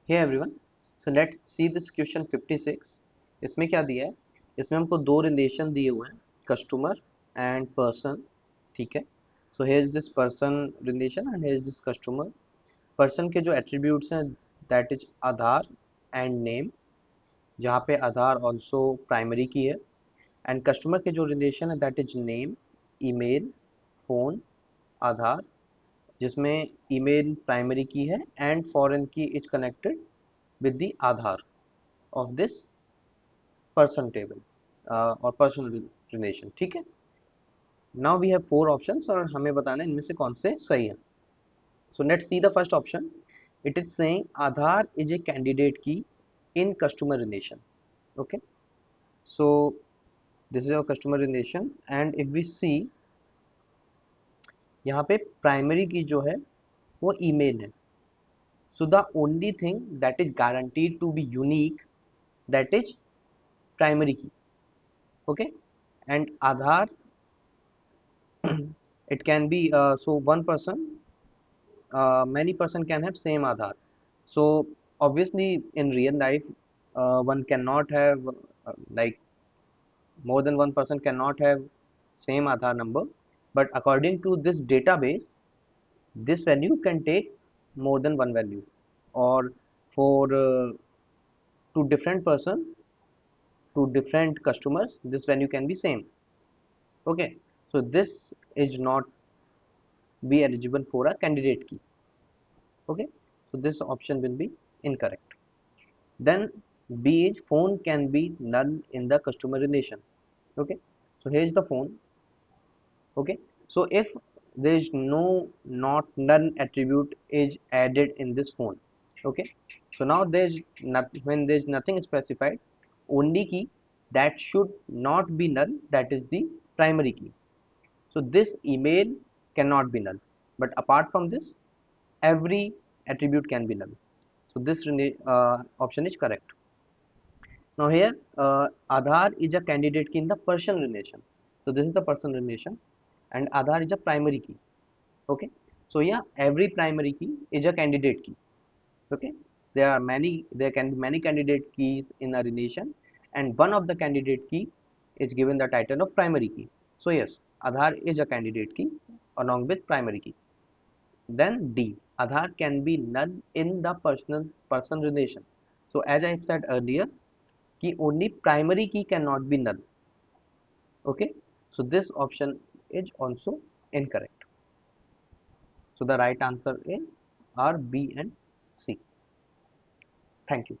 Hey everyone, so let's see this question 56. इसमें क्या दिया है? इसमें हमको दो रिलेशन दिए हुए हैं, कस्टमर एंड पर्सन. ठीक है. सो here is this person relation and here is this customer. Person के जो एट्रीब्यूट्स हैं that is Aadhaar and name, जहाँ पे आधार ऑल्सो प्राइमरी की है. एंड कस्टमर के जो रिलेशन है that is name, email, phone, Aadhaar, जिसमें ईमेल प्राइमरी की है and foreign key is connected with the Aadhaar of this person table और person relation. ठीक है. Now we have four options और हमें बताना है इनमें से कौन से सही है. So let's see the first option. It is saying Aadhaar is a candidate key in customer relation. Okay. So this is our customer relation and if we see यहाँ पे प्राइमरी की जो है वो ईमेल है. So the only thing that is guaranteed to be unique, that is primary key. Okay. And Aadhaar, it can be so one person, many person can have same Aadhaar. So obviously in real life one cannot have like more than one person cannot have same Aadhaar number, but according to this database this value can take more than one value, or for two different person, two different customers, this value can be same. Okay, so this is not be eligible for a candidate key. Okay, so this option will be incorrect. Then B is phone can be null in the customer relation. Okay, so here is the phone. Okay, so if there is no not null attribute is added in this phone. Okay, so now there's not, when there's nothing specified, only key that should not be null, that is the primary key. So this email cannot be null, but apart from this every attribute can be null. So this option is correct. Now here Aadhaar is a candidate key in the person relation. So this is the person relation and Aadhaar is a primary key. Okay. So yeah, every primary key is a candidate key. Okay. There can be many candidate keys in a relation and one of the candidate key is given the title of primary key. So yes, Aadhaar is a candidate key along with primary key. Then D, Aadhaar can be null in the person relation. So as I said earlier, key only primary key cannot be null. Okay, so this option is also incorrect. So the right answer is are B and C. Thank you.